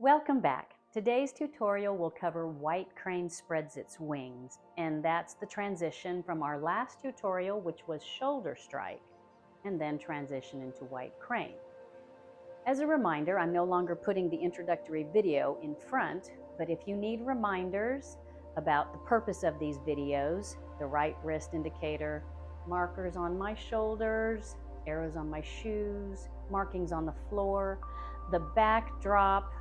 Welcome back. Today's tutorial will cover white crane spreads its wings, and that's the transition from our last tutorial, which was shoulder strike, and then transition into white crane. As a reminder, I'm no longer putting the introductory video in front, but if you need reminders about the purpose of these videos, the right wrist indicator, markers on my shoulders, arrows on my shoes, markings on the floor, the backdrop,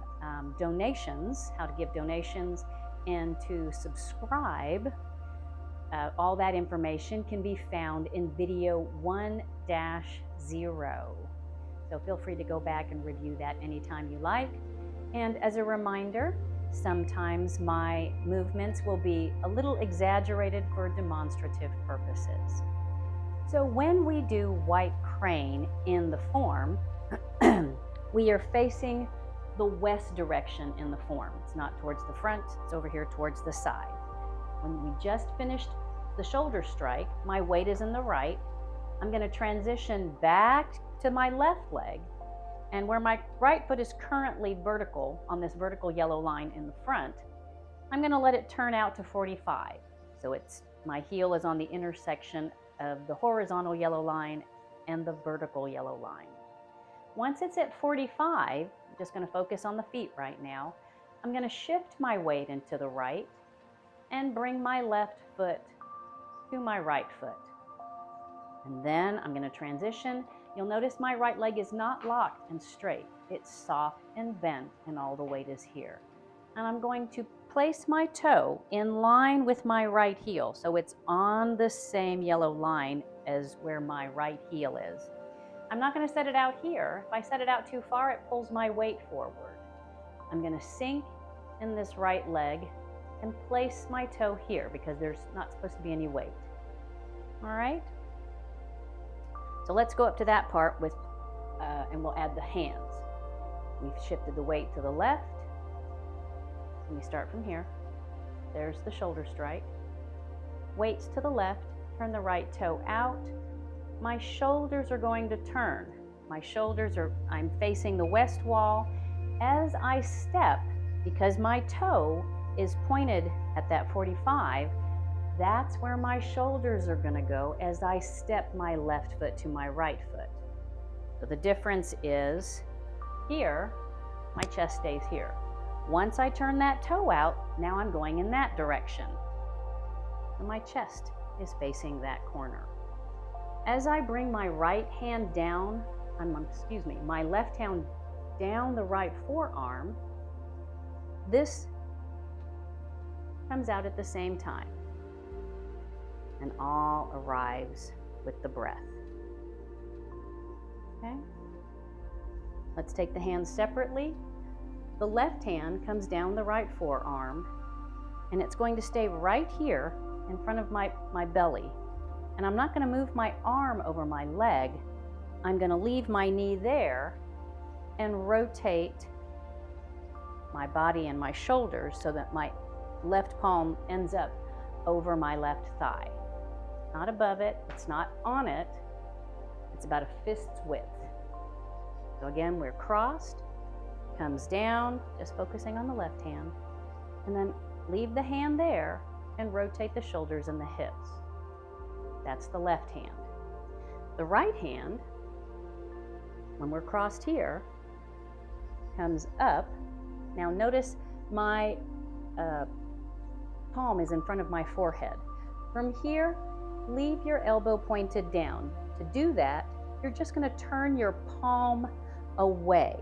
donations, how to give donations, and to subscribe, all that information can be found in video 1-0. So feel free to go back and review that anytime you like. And as a reminder, sometimes my movements will be a little exaggerated for demonstrative purposes. So when we do white crane in the form, we are facing the west direction in the form. It's not towards the front, it's over here towards the side. When we just finished the shoulder strike, my weight is in the right. I'm going to transition back to my left leg, and where my right foot is currently vertical on this vertical yellow line in the front, I'm going to let it turn out to 45. So my heel is on the intersection of the horizontal yellow line and the vertical yellow line. Once it's at 45, I'm just going to focus on the feet right now. I'm going to shift my weight into the right and bring my left foot to my right foot. And then I'm going to transition. You'll notice my right leg is not locked and straight. It's soft and bent, and all the weight is here. And I'm going to place my toe in line with my right heel, so it's on the same yellow line as where my right heel is. I'm not going to set it out here. If I set it out too far, it pulls my weight forward. I'm going to sink in this right leg and place my toe here because there's not supposed to be any weight. All right? So let's go up to that part and we'll add the hands. We've shifted the weight to the left. Let me start from here. There's the shoulder strike. Weights to the left, turn the right toe out. My shoulders are going to turn. I'm facing the west wall. As I step, because my toe is pointed at that 45, that's where my shoulders are going to go as I step my left foot to my right foot. So the difference is here, my chest stays here. Once I turn that toe out, now I'm going in that direction. And my chest is facing that corner. As I bring my right hand down, my left hand down the right forearm, this comes out at the same time. And all arrives with the breath. Okay? Let's take the hands separately. The left hand comes down the right forearm, and it's going to stay right here in front of my belly. And I'm not going to move my arm over my leg. I'm going to leave my knee there and rotate my body and my shoulders so that my left palm ends up over my left thigh. Not above it, it's not on it, it's about a fist's width. So again, we're crossed, comes down, just focusing on the left hand, and then leave the hand there and rotate the shoulders and the hips. That's the left hand. The right hand, when we're crossed here, comes up. Now notice my palm is in front of my forehead. From here, leave your elbow pointed down. To do that, you're just going to turn your palm away.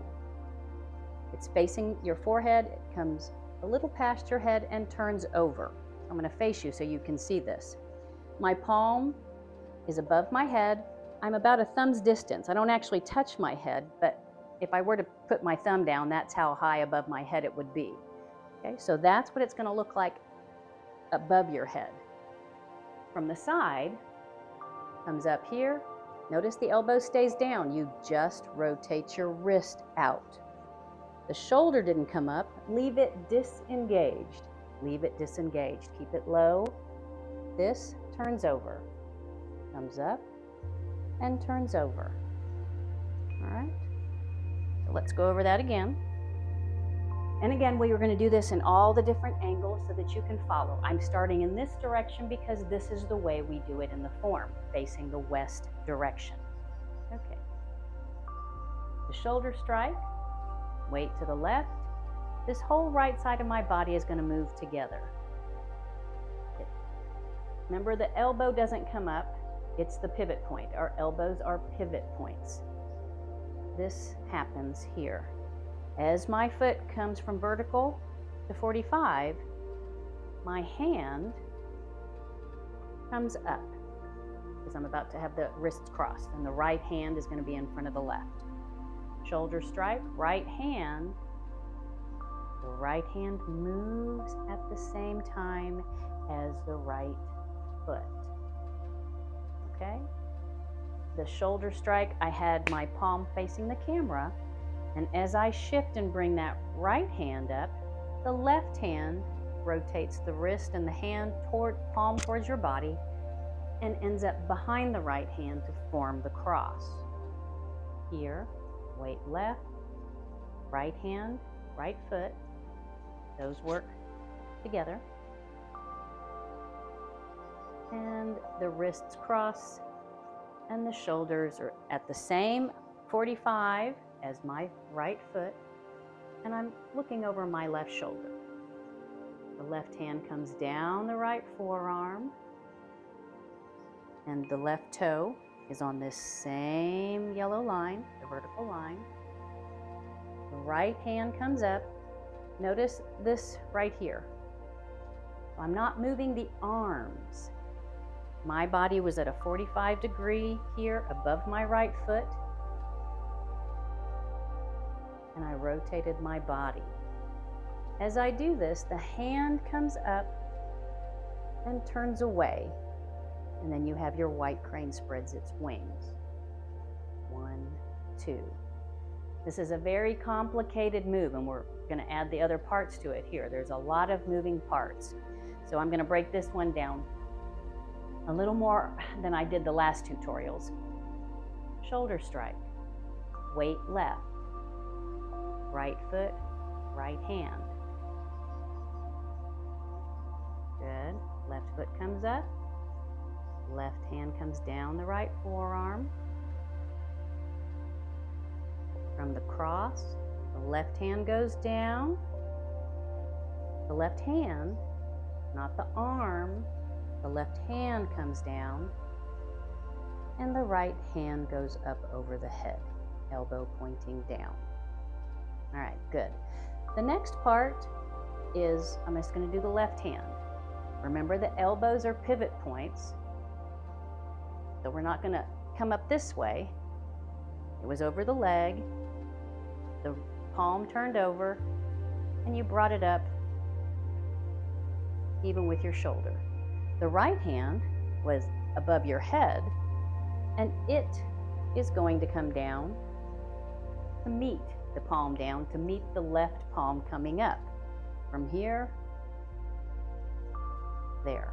It's facing your forehead, it comes a little past your head and turns over. I'm going to face you so you can see this. My palm is above my head. I'm about a thumb's distance. I don't actually touch my head, but if I were to put my thumb down, that's how high above my head it would be. Okay, so that's what it's going to look like above your head. From the side, comes up here. Notice the elbow stays down. You just rotate your wrist out. The shoulder didn't come up. Leave it disengaged. Leave it disengaged. Keep it low. This turns over. Comes up and turns over. All right. So let's go over that again. And again, we are going to do this in all the different angles so that you can follow. I'm starting in this direction because this is the way we do it in the form, facing the west direction. Okay. The shoulder strike, weight to the left. This whole right side of my body is going to move together. Remember, the elbow doesn't come up, it's the pivot point. Our elbows are pivot points. This happens here. As my foot comes from vertical to 45, my hand comes up because I'm about to have the wrists crossed, and the right hand is going to be in front of the left. Shoulder strike, right hand. The right hand moves at the same time as the right foot. Okay? The shoulder strike, I had my palm facing the camera, and as I shift and bring that right hand up, the left hand rotates the wrist and the hand palm towards your body and ends up behind the right hand to form the cross. Here, weight left, right hand, right foot. Those work together. And the wrists cross and the shoulders are at the same 45 as my right foot, and I'm looking over my left shoulder. The left hand comes down the right forearm, and the left toe is on this same yellow line, the vertical line. The right hand comes up. Notice this right here. I'm not moving the arms. My body was at a 45 degree here above my right foot, and I rotated my body. As I do this, the hand comes up and turns away, and then you have your white crane spreads its wings. 1, 2. This is a very complicated move, and we're going to add the other parts to it here. There's a lot of moving parts. So I'm going to break this one down a little more than I did the last tutorials. Shoulder strike, weight left, right foot, right hand. Good. Left foot comes up, left hand comes down the right forearm. From the cross, the left hand goes down. The left hand, not the arm, the left hand comes down, and the right hand goes up over the head, elbow pointing down. All right, good. The next part is, I'm just going to do the left hand. Remember, the elbows are pivot points, so we're not going to come up this way. It was over the leg, the palm turned over, and you brought it up even with your shoulder. The right hand was above your head, and it is going to come down to meet the palm down, to meet the left palm coming up. From here, there.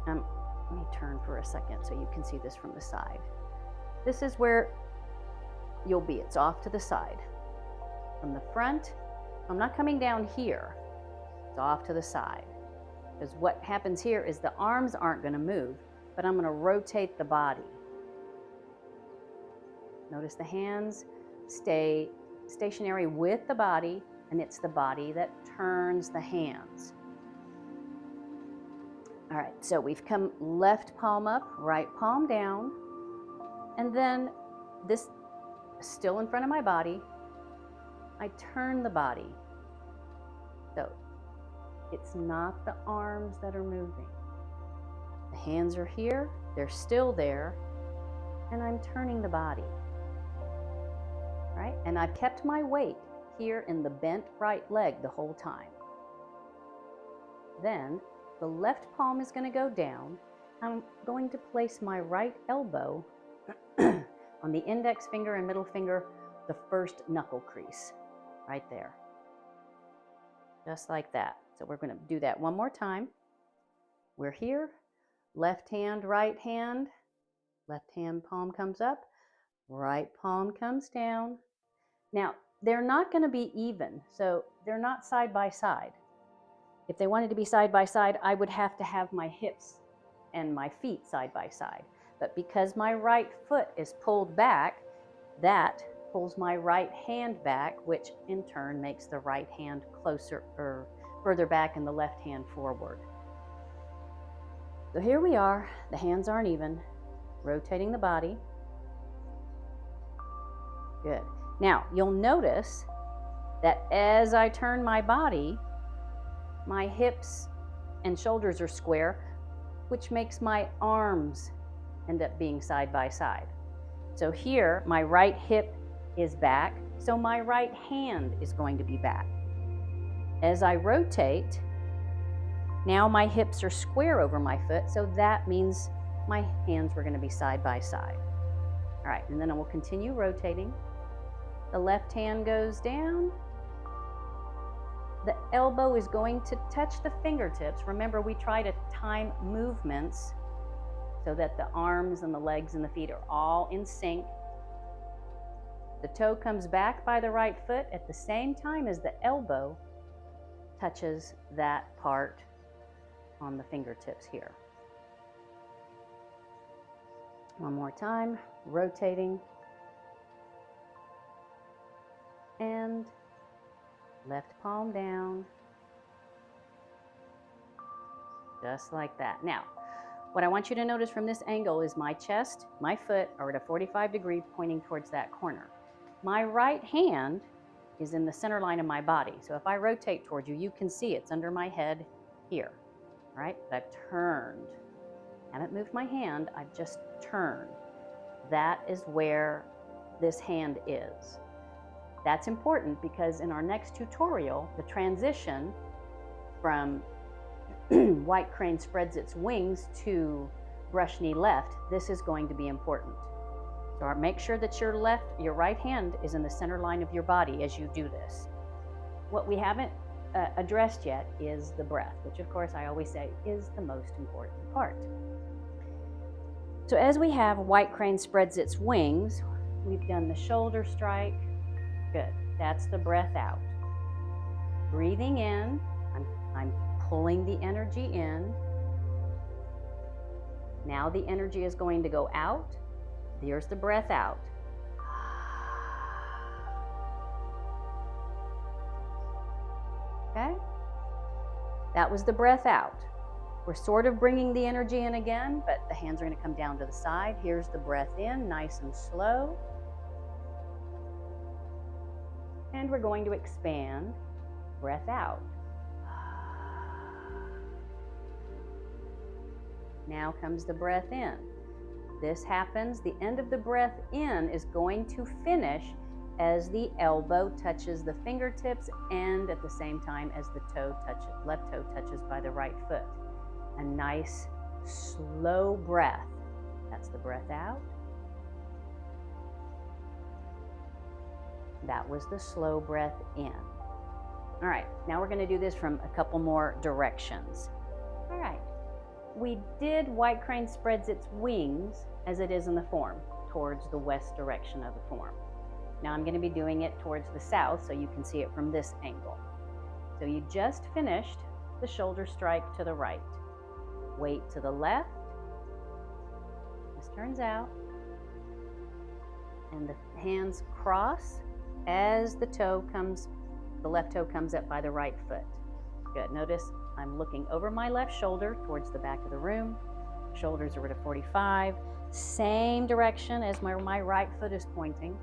Let me turn for a second so you can see this from the side. This is where you'll be. It's off to the side. From the front, I'm not coming down here. It's off to the side. Because what happens here is the arms aren't going to move, but I'm going to rotate the body. Notice the hands stay stationary with the body, and it's the body that turns the hands. All right, so we've come left palm up, right palm down, and then this still in front of my body, I turn the body. So it's not the arms that are moving. The hands are here, they're still there, and I'm turning the body. Right? And I've kept my weight here in the bent right leg the whole time. Then the left palm is going to go down. I'm going to place my right elbow on the index finger and middle finger, the first knuckle crease, right there. Just like that. So we're going to do that one more time. We're here, left hand, right hand, left hand palm comes up, right palm comes down. Now, they're not going to be even, so they're not side by side. If they wanted to be side by side, I would have to have my hips and my feet side by side. But because my right foot is pulled back, that pulls my right hand back, which in turn makes the right hand closer or further back and the left hand forward. So here we are, the hands aren't even, rotating the body. Good. Now, you'll notice that as I turn my body, my hips and shoulders are square, which makes my arms end up being side by side. So here, my right hip is back, so my right hand is going to be back. As I rotate, now my hips are square over my foot, so that means my hands were going to be side by side. All right, and then I will continue rotating. The left hand goes down. The elbow is going to touch the fingertips. Remember, we try to time movements so that the arms and the legs and the feet are all in sync. The toe comes back by the right foot at the same time as the elbow touches that part on the fingertips here. One more time, rotating. And left palm down. Just like that. Now, what I want you to notice from this angle is my chest, my foot are at a 45 degree pointing towards that corner. My right hand is in the center line of my body. So if I rotate towards you, you can see it's under my head here. All right, but I've turned. I haven't moved my hand, I've just turned. That is where this hand is. That's important because in our next tutorial, the transition from white crane spreads its wings to brush knee left, this is going to be important. So make sure that your right hand is in the center line of your body as you do this. What we haven't addressed yet is the breath, which of course I always say is the most important part. So as we have white crane spreads its wings, we've done the shoulder strike. Good. That's the breath out. Breathing in, I'm pulling the energy in. Now the energy is going to go out. There's the breath out. Okay? That was the breath out. We're sort of bringing the energy in again, but the hands are going to come down to the side. Here's the breath in, nice and slow. And we're going to expand, breath out. Now comes the breath in. This happens, the end of the breath in is going to finish as the elbow touches the fingertips and at the same time as the left toe touches by the right foot. A nice, slow breath. That's the breath out. That was the slow breath in. All right, now we're going to do this from a couple more directions. All right, we did white crane spreads its wings as it is in the form, towards the west direction of the form. Now I'm going to be doing it towards the south so you can see it from this angle. So you just finished the shoulder strike to the right. Weight to the left. This turns out. And the hands cross as the left toe comes up by the right foot. Good. Notice I'm looking over my left shoulder towards the back of the room. Shoulders are at a 45. Same direction as my right foot is pointing.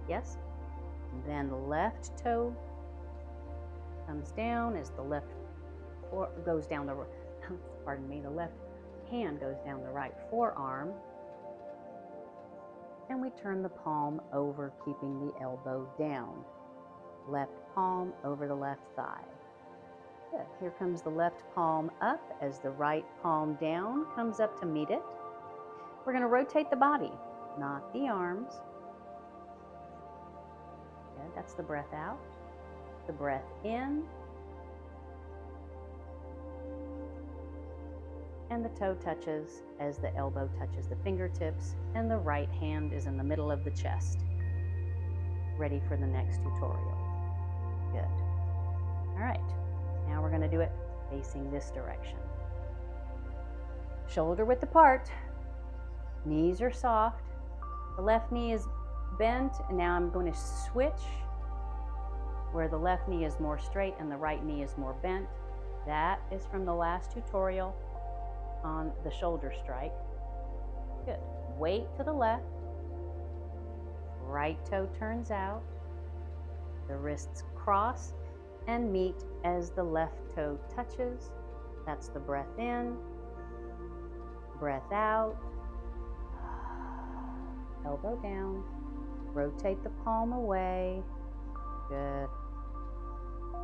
Yes. And then the left toe comes down as the left goes down the, pardon me, the left hand goes down the right forearm. And we turn the palm over, keeping the elbow down. Left palm over the left thigh. Good. Here comes the left palm up as the right palm down comes up to meet it. We're going to rotate the body, not the arms. Good. That's the breath out. The breath in. And the toe touches as the elbow touches the fingertips, and the right hand is in the middle of the chest. ready for the next tutorial. Good. All right, now we're going to do it facing this direction. Shoulder width apart, knees are soft, the left knee is bent, and now I'm going to switch where the left knee is more straight and the right knee is more bent. That is from the last tutorial on the shoulder strike. Good. Weight to the left, right toe turns out, the wrists cross and meet as the left toe touches. That's the breath in, breath out, elbow down, rotate the palm away. Good.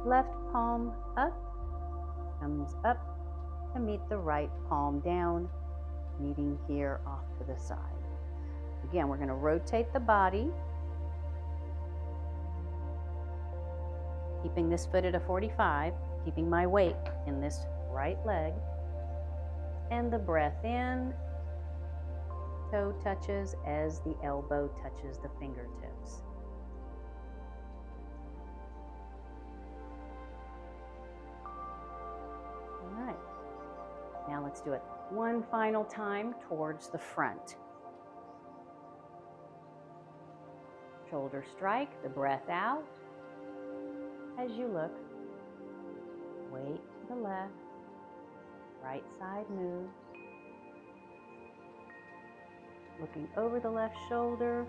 Left palm up, comes up to meet the right palm down, meeting here off to the side. Again, we're going to rotate the body, keeping this foot at a 45, keeping my weight in this right leg, and the breath in, toe touches as the elbow touches the fingertips. All right, now let's do it one final time towards the front. Shoulder strike, the breath out. As you look, weight to the left, right side moves. Looking over the left shoulder.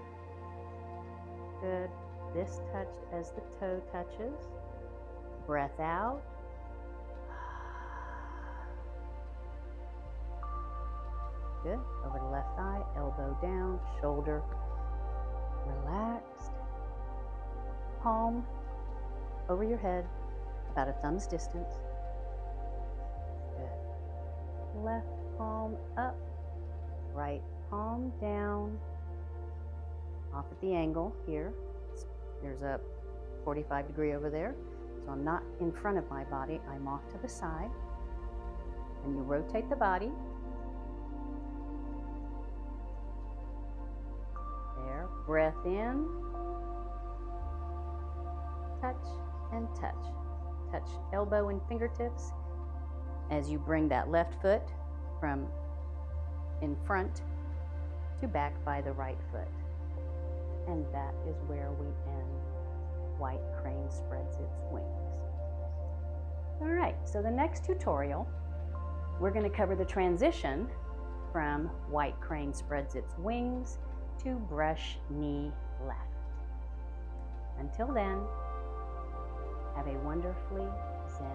Good. This touched as the toe touches. Breath out. Good. Over the left eye, elbow down, shoulder relaxed. Palm over your head, about a thumb's distance. Good. Left palm up, right palm down, off at the angle here. There's a 45 degree over there, so I'm not in front of my body, I'm off to the side. And you rotate the body. There, breath in, touch and touch. Touch elbow and fingertips as you bring that left foot from in front to back by the right foot. And that is where we end White Crane Spreads Its Wings. All right, so the next tutorial, we're going to cover the transition from White Crane Spreads Its Wings to Brush Knee Left. Until then, have a wonderfully Zen